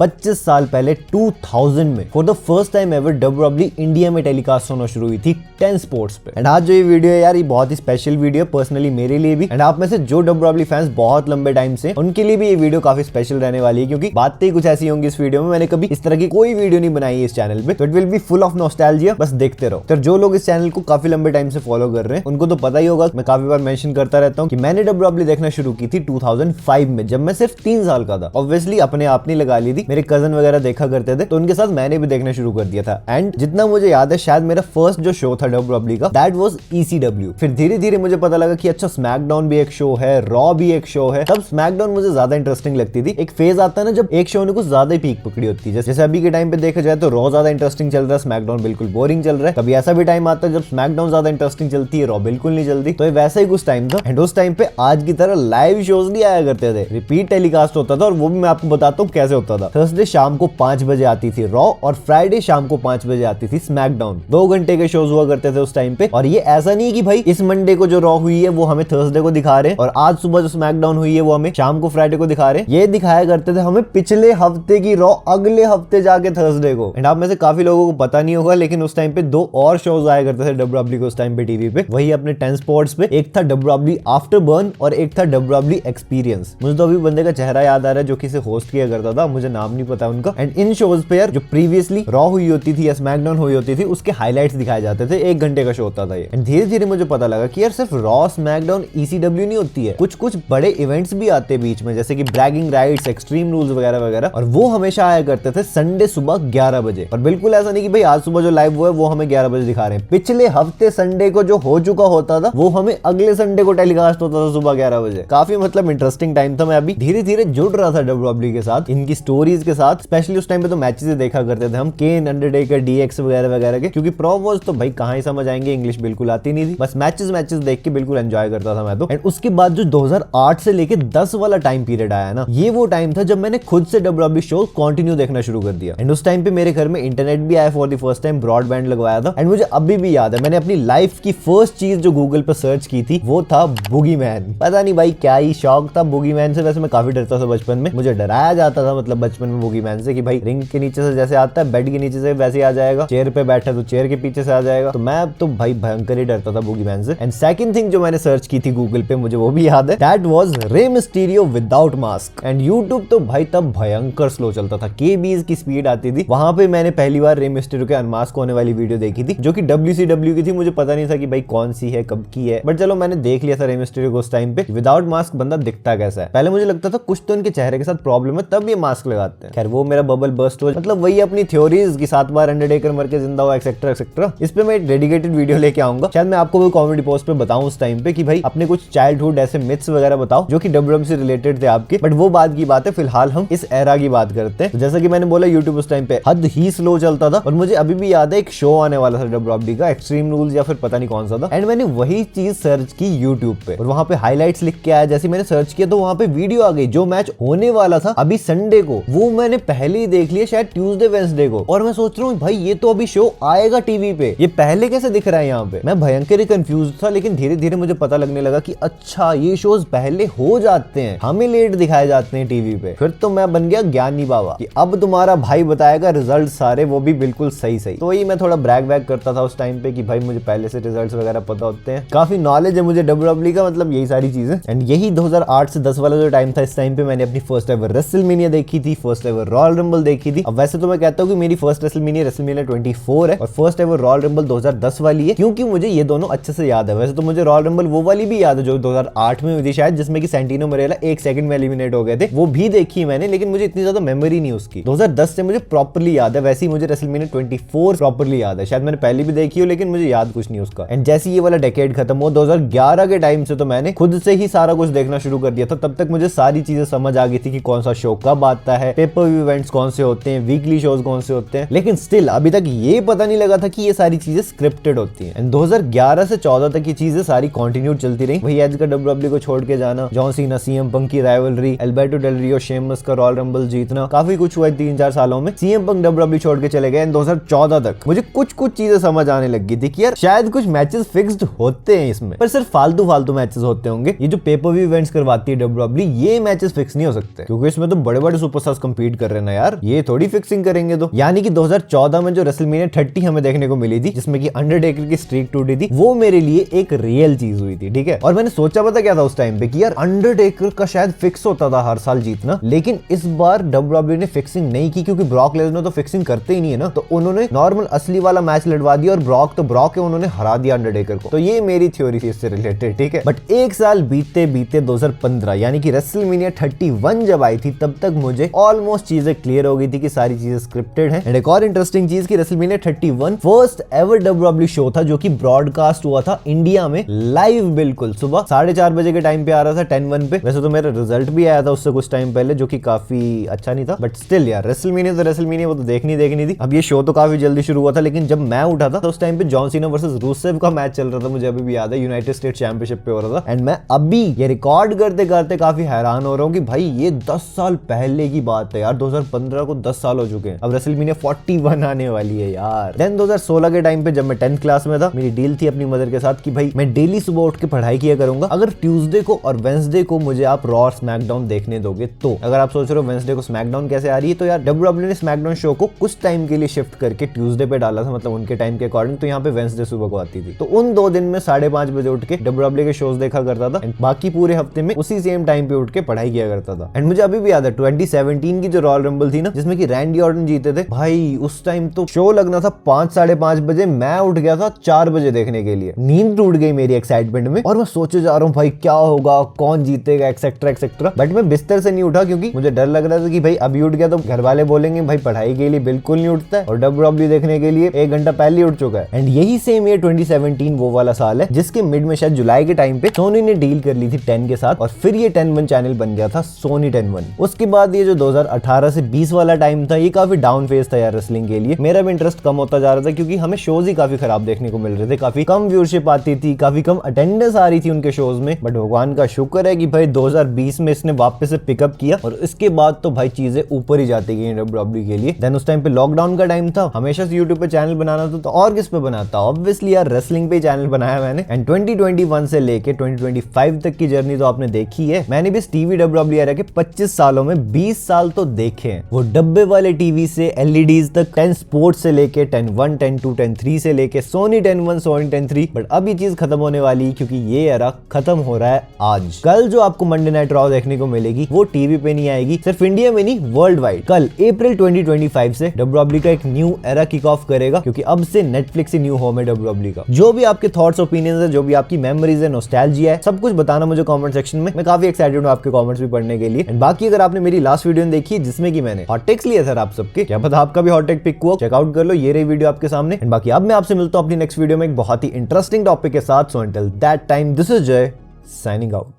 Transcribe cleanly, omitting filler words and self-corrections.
25 साल पहले 2000 में for the first time ever WWE India में टेलीकास्ट होना शुरू हुई थी 10 स्पोर्ट्स पे। एंड आज जो ये वीडियो है यार, ये बहुत ही स्पेशल वीडियो है पर्सनली मेरे लिए भी, एंड आप में से जो डब्ल्यूडब्ल्यूई फैंस बहुत लंबे टाइम से, उनके लिए भी ये वीडियो काफी स्पेशल रहने वाली है, क्योंकि बातें ही कुछ ऐसी होंगी इस वीडियो में। मैंने कभी इस तरह की कोई वीडियो नहीं बनाई है इस चैनल पे, तो it will be full of nostalgia. बस देखते रहो। तो जो लोग इस चैनल को काफी लंबे टाइम से फॉलो कर रहे हैं उनको तो पता ही होगा, मैं काफी बार मेंशन करता रहता हूँ कि मैंने डब्ल्यूडब्ल्यूई देखना शुरू की थी 2005 में, जब मैं सिर्फ 3 साल का था। ऑब्वियसली अपने आप नहीं लगा ली थी, मेरे कजन वगैरह देखा करते थे, तो उनके साथ मैंने भी देखना शुरू कर दिया था। एंड जितना मुझे याद है, शायद मेरा फर्स्ट जो शो था डब्ल्यूडब्ल्यूई का, दैट वाज ECW। फिर धीरे धीरे मुझे पता लगा कि अच्छा स्मैकडाउन भी एक शो है, रॉ भी एक शो है। तब स्मैकडाउन मुझे ज्यादा इंटरेस्टिंग लगती थी। एक फेज आता है ना जब एक शो ने कुछ ज्यादा ही पीक पकड़ी होती है, जैसे अभी के टाइम पे देखा जाए तो रॉ ज्यादा इंटरेस्टिंग चल रहा है, स्मैकडाउन बिल्कुल बोरिंग चल रहा है। कभी ऐसा भी टाइम आता है जब स्मैकडाउन ज्यादा इंटरेस्टिंग चलती है, रॉ बिल्कुल नहीं चलती। तो वैसा ही कुछ टाइम था। एंड उस टाइम पे आज की तरह लाइव शोज नहीं आया करते थे, रिपीट टेलीकास्ट होता था, और वो भी मैं आपको बताता हूँ कैसे होता था। थर्सडे शाम को 5 बजे आती थी रॉ, और फ्राइडे शाम को 5 बजे आती थी स्मैकडाउन। 2 घंटे के शोज हुआ करते थे उस टाइम पे। और ये ऐसा नहीं कि भाई इस मंडे को जो रॉ हुई है वो हमें थर्सडे को दिखा रहे हैं, और आज सुबह जो स्मैकडाउन हुई है वो हमें शाम को फ्राइडे को दिखा रहे हैं। ये दिखाया करते थे हमें पिछले हफ्ते की रॉ अगले हफ्ते जाके थर्सडे को। एंड आप में से काफी लोगों को पता नहीं होगा, लेकिन उस टाइम पे 2 और शोज आया करते थे डब्ल्यूडब्ल्यूई को उस टाइम पे टीवी पे, वही अपने 10 स्पोर्ट्स पे। एक था डब्ल्यूडब्ल्यूई आफ्टर बर्न और एक था डब्ल्यूडब्ल्यूई एक्सपीरियंस। मुझे तो अभी बंदे का चेहरा याद आ रहा है जो किसे होस्ट किया करता था, मुझे नाम नहीं पता उनका। एंड इन शोज पे यार जो प्रीवियसली रॉ हुई होती थी या स्मैकडाउन हुई होती थी, उसके हाइलाइट्स दिखाए जाते थे। 1 घंटे का शो होता था ये। एंड धीरे धीरे मुझे पता लगा कि यार सिर्फ रॉ स्मैकडाउन ECW नहीं होती है, कुछ कुछ बड़े इवेंट्स भी आते हैं बीच में, जैसे कि ब्रैगिंग राइट्स, एक्सट्रीम रूल्स वगैरह वगैरह, और वो हमेशा आया करते थे संडे सुबह 11 बजे। और बिल्कुल ऐसा नहीं कि भाई आज सुबह जो लाइव हुआ है वो हमें 11 बजे दिखा रहे हैं। पिछले हफ्ते संडे को जो हो चुका होता था वो हमें अगले संडे को टेलीकास्ट होता था सुबह 11 बजे। काफी मतलब इंटरेस्टिंग टाइम था। मैं अभी धीरे धीरे जुड़ रहा था डब्ल्यूडब्ल्यूई के साथ, इनकी स्टोरीज के साथ। स्पेशली उस टाइम पे तो मैचेस देखा करते थे हम, केन, अंडरटेकर, DX वगैरह वगैरह के, क्योंकि प्रोमोज तो भाई कहां ही समझ आएंगे, इंग्लिश बिल्कुल आती नहीं थी। बस मैचेस देख के बिल्कुल एंजॉय करता था मैं तो। एंड उसके बाद जो 2008 से लेके 10 वाला टाइम पीरियड आया ना, ये वो टाइम था जब मैंने खुद से डब्ल्यूडब्ल्यूई शो कंटिन्यू देखना शुरू कर दिया। एंड उस टाइम पे मेरे घर में इंटरनेट भी आया for the first time, broadband लगवाया था। एंड मुझे अभी भी याद है, मैंने अपनी लाइफ की फर्स्ट चीज जो गूगल पे सर्च की थी वो था बूगी मैन। पता नहीं भाई क्या ही शौक था बूगी मैन से। वैसे मैं काफी डरता था बचपन में, मुझे डराया जाता था मतलब बचपन में बूगी मैन से, कि भाई रिंग के नीचे से जैसे आता है, बेड के नीचे से वैसे आ जाएगा, चेयर पे बैठा तो चेयर के पीछे से आ जाएगा। तो मैं तो भाई भयंकर ही डरता था बूगी मैन से। एंड सेकंड थिंग जो मैंने सर्च की थी गूगल पे, मुझे वो भी याद है, that was Rey Mysterio without mask. And YouTube तो भाई तब भयंकर स्लो चलता था, kbs की स्पीड आती थी। वहां पे मैंने पहली बार रे मिस्टीरियो के अनमास्क होने वाली वीडियो देखी थी, जो कि WCW की थी। मुझे पता नहीं था कि भाई कौन सी है, कब की है, बट चलो मैंने देख लिया था रे मिस्टीरियो को उस टाइम पे। विदाउट मास्क बंदा दिखता कैसा है, पहले मुझे लगता था कुछ तो इनके चेहरे के साथ प्रॉब्लम है तब ये मास्क लगाते हैं। खैर वो मेरा बबल बर्स्ट हुआ, मतलब वही अपनी थ्योरीज की 7 बार अंडरटेकर मर के जिंदा हुआ एक्सेट्रा एक्सेट्रा। इस पे मैं एक डेडिकेटेड वीडियो लेके आऊंगा, शायद मैं आपको वो कॉमेडी पोस्ट पे बताऊं उस टाइम पे कि भाई अपने कुछ चाइल्डहुड ऐसे मिथ्स वगैरह बताओ जो कि डब्ल्यूडब्ल्यूई से रिलेटेड थे आपके। बट वो बात की बात है, फिलहाल हम इस एरा की बात करते हैं। तो जैसा कि मैंने बोला, यूट्यूब उस टाइम पे हद ही स्लो चलता था। और मुझे अभी भी याद है एक शो आने वाला था डब्ल्यूडब्ल्यूई का, एक्सट्रीम रूल्स या फिर पता नहीं कौन सा था। एंड मैंने वही चीज सर्च की यूट्यूब पे, और वहां पे हाइलाइट्स लिख के आया। जैसे मैंने सर्च किया तो वहां पे वीडियो आ गई, जो मैच होने वाला था अभी संडे को, वो मैंने पहले ही देख लिया, शायद ट्यूसडे वेडनेसडे को। और मैं सोच रहा हूँ भाई ये तो अभी शो आएगा टीवी पे, ये पहले कैसे दिख रहा है यहाँ पे। मैं भयंकर ही कंफ्यूज था, लेकिन धीरे धीरे मुझे पता लगने लगा कि अच्छा ये शोज पहले हो जाते हैं, हमें लेट दिखाए जाते हैं टीवी पे। फिर तो मैं बन गया ज्ञानी बाबा कि अब तुम्हारा भाई बताएगा रिजल्ट सारे, वो भी बिल्कुल सही सही। तो वही मैं थोड़ा ब्रैग वैग करता था उस टाइम पे कि भाई मुझे पहले से रिजल्ट्स वगैरह पता होते हैं, काफी नॉलेज है मुझे डब्ल्यूडब्ल्यूई का, मतलब यही सारी चीजें। एंड यही 2008 से 10 वाला जो टाइम था, इस टाइम पे मैंने अपनी फर्स्ट एवर रेसलमेनिया देखी थी, फर्स्ट एवर रॉयल रंबल देखी थी। अब वैसे तो मैं कहता हूँ कि मेरी फर्स्ट रेसलमेनिया 24 है, और फर्स्ट एवर रॉयल रंबल 2010 वाली है, क्योंकि मुझे ये दोनों अच्छे से याद है। वैसे तो मुझे रॉयल रंबल वो वाली भी याद है जो 2008 में हुई थी शायद, जिसमें कि सैंटिनो मरेला 1 सेकंड में एलिमिनेट हो गए थे, वो भी देखी मैंने, लेकिन मुझे इतनी ज्यादा मेमोरी नहीं उसकी। 2010 से मुझे प्रॉपर्ली याद है, वैसे ही मुझे रेसलमेनिया 24 प्रॉपर्ली याद है। शायद मैंने पहले भी देखी हो, लेकिन मुझे याद कुछ नहीं उसका। एंड जैसे ये वाला डेकेड खत्म हो 2011 के टाइम से, तो मैंने खुद से ही सारा कुछ देखना शुरू कर दिया था। तब तक मुझे सारी चीजें समझ आ गई थी कि कौन सा शो कब आता है, पेपर व्यू इवेंट्स कौन से होते हैं, वीकली शोज कौन से होते हैं, लेकिन स्टिल अभी तक ये पता नहीं लगा था कि ये सारी चीजें स्क्रिप्टेड होती हैं। एंड 2011 से 14 तक ये चीजें सारी कंटिन्यू चलती रही। वही एज का डब्ल्यूडब्ल्यूई को छोड़ के जाना, जॉन सीना CM पंक की राइवलरी, अल्बर्टो डेल रियो शेमस का रॉयल रंबल जीतना, काफी कुछ हुआ 3-4 सालों में। CM पंक डब्ल्यूडब्ल्यूई छोड़ के चले गए। 2014 तक मुझे कुछ चीजें समझ आने लगी थी कि यार शायद कुछ मैचेस फिक्स्ड होते हैं इसमें, पर सिर्फ फालतू मैचेस होते होंगे। ये जो पेपर व्यू इवेंट्स करवाती है डब्ल्यूडब्ल्यूई, ये मैचेस फिक्स नहीं हो सकते, क्योंकि इसमें तो बड़े बड़े सुपरस्टार्स कम्पीट कर रहे ना यार, ये थोड़ी फिक्सिंग करेंगे। तो यानी कि 2014 में जो रेसलमेनिया 30 हमें देखने को मिली थी, जिसमें कि अंडरटेकर की स्ट्रीक टूटी थी, वो मेरे लिए एक रियल चीज हुई थी, ठीक है। और मैंने सोचा पता क्या था उस टाइम पे कि यार अंडरटेकर का शायद फिक्स होता था हर साल जीतना, लेकिन इस बार डब्ल्यूडब्ल्यूई ने फिक्सिंग नहीं की, क्योंकि ब्रॉक लेसनर तो फिक्सिंग करते ही नहीं है ना, तो उन्होंने नॉर्मल असली वाला मैच लड़वा दिया और ब्रॉक है, उन्होंने हरा दिया अंडरटेकर को। तो ये मेरी थ्योरी थी इससे रिलेटेड, ठीक है। बट एक साल बीते 2015 यानी कि रेसलमेनिया 31 जब आई थी, तब तक मुझे ऑलमोस्ट चीजें क्लियर हो गई थी कि सारी चीजें स्क्रिप्टेड हैं। एंड एक और इंटरेस्टिंग चीज कि WrestleMania 31 first ever WWE show था जो कि ब्रॉडकास्ट हुआ था इंडिया में लाइव, बिल्कुल सुबह 4:30 बजे के टाइम पे आ रहा था 10-1 पे। वैसे तो मेरा रिजल्ट भी आया था उससे कुछ टाइम पहले, जो कि काफी अच्छा नहीं था, बट स्टिल यार रेसलमेनिया तो रेसलमेनिया, वो तो देखनी थी। अब ये शो तो काफी जल्दी शुरू हुआ था, लेकिन जब मैं उठा था तो उस टाइम पे जॉन सीना वर्सेस रूसेव का मैच चल रहा था, मुझे अभी भी याद है, यूनाइटेड स्टेट चैंपियनशिप पे हो रहा था। एंड मैं अभी ये रिकॉर्ड करते करते काफी हैरान हो रहा हूँ कि भाई ये 10 साल पहले की बात है यार, 2015 को 10 साल हो चुके हैं, अब रेसलमेनिया 41 आने वाली है यार। देन 2016 के टाइम पे जब मैं 10th क्लास में था, मेरी डील थी अपनी मदर के साथ कि भाई मैं डेली सुबह उठ के पढ़ाई किया करूंगा, अगर ट्यूसडे को और वेंसडे को मुझे आप रॉ और स्मैकडाउन देखने दोगे तो। अगर आप सोच रहे हो वेंसडे को स्मैकडाउन कैसे आ रही है, तो यार डब्ल्यूडब्ल्यूई ने स्मैकडाउन शो को कुछ टाइम के लिए शिफ्ट करके ट्यूसडे पे डाला था, मतलब उनके टाइम के अकॉर्डिंग, तो यहाँ पे वेंसडे सुबह को आती थी। तो उन 2 दिन में 5:30 बजे उठ के डब्ल्यूडब्ल्यूई के शोज देखा करता था, एंड बाकी पूरे हफ्ते में उसी सेम टाइम पे उठ के पढ़ाई किया करता था। एंड मुझे अभी भी याद है 2017 की जो रॉयल रंबल थी ना, जिसमें कि रैंडी ऑर्टन जीते थे, भाई उस टाइम तो शो लगना था 5-5:30 बजे, मैं उठ गया था 4 बजे देखने के लिए। नींद टूट गई मेरी एक्साइटमेंट में, और मैं सोचे जा रहा हूँ भाई क्या होगा, कौन जीतेगा, एक्सेट्रा एक्सेट्रा। बट मैं बिस्तर से नहीं उठा, क्योंकि मुझे डर लग रहा था कि भाई अभी उठ गया तो घर वाले बोलेंगे भाई पढ़ाई के लिए बिल्कुल नहीं उठता है, और डब्ल्यूडब्ल्यूई देखने के लिए 1 घंटा पहले उठ चुका है। एंड यही सेम ये 2017 वो वाला साल है जिसके मिड में शायद जुलाई के टाइम पे सोनी ने डील कर ली थी 10 के साथ, और फिर ये 10-1 चैनल बन गया था सोनी 10-1। उसके बाद ये जो 2018 से 20 वाला टाइम था, ये काफी डाउन फेज था यार रेसलिंग के लिए। मेरा भी इंटरेस्ट कम होता जा रहा था, क्योंकि हमें शोज ही काफी खराब देखने को मिल रहे थे, काफी कम व्यूअरशिप आती थी, काफी कम अटेंडेंस आ रही थी उनके शोज में। बट भगवान का शुक्र है कि भाई 2020 में इसने वापस से पिकअप किया, और इसके बाद तो भाई चीजें ऊपर ही जाती गई डब्ल्यूडब्ल्यूई के लिए। देन उस टाइम पे लॉकडाउन का टाइम था, हमेशा से यूट्यूब पे चैनल बनाना था, तो और किस पे बनाता, ऑब्वियसली यार रेसलिंग पे चैनल बनाया मैंने। एंड 2021 से लेके 2025 तक की जर्नी तो आपने देखी है। मैंने भी टीवी डब्ल्यूडब्ल्यूई एरा के 25 सालों में 20 साल तो देखे हैं, वो डब्बे वाले टीवी से एलईडीज तक, 10 स्पोर्ट्स से लेके 10-1, 10-2, 10-3 से लेके सोनी 10-1, सोनी 10-3। बट अब ये चीज खत्म होने वाली, क्योंकि ये एरा खत्म हो रहा है आज। कल जो आपको मंडे नाइट रॉ देखने को मिलेगी, वो टीवी पे नहीं आएगी, सिर्फ इंडिया में नहीं वर्ल्ड वाइड। कल अप्रैल 2025 से डब्ल्यूडब्ल्यूई का एक न्यू एरा किक ऑफ करेगा, क्योंकि अब से नेटफ्लिक्स ही न्यू होम है डब्ल्यूडब्ल्यूई का। जो भी आपके थॉट्स ओपिनियंस है, जो भी आपकी मेमोरीज है, नॉस्टैल्जिया है, सब कुछ बताना मुझे कमेंट सेक्शन में। मैं काफी एक्साइटेड हूं आपके कमेंट्स भी पढ़ने के लिए। एंड बाकी अगर आपने मेरी लास्ट वीडियो देखी है, जिसमें कि मैंने हॉट टेक्स लिए सर आप सबके, क्या पता आपका भी हॉट टेक पिक हुआ, चेकआउट कर लो, ये रही वीडियो आपके सामने। एंड बाकी अब मैं आपसे मिलता हूं अपनी नेक्स्ट वीडियो में एक बहुत ही इंटरेस्टिंग टॉपिक के साथ। So until that time, this is जय साइनिंग आउट।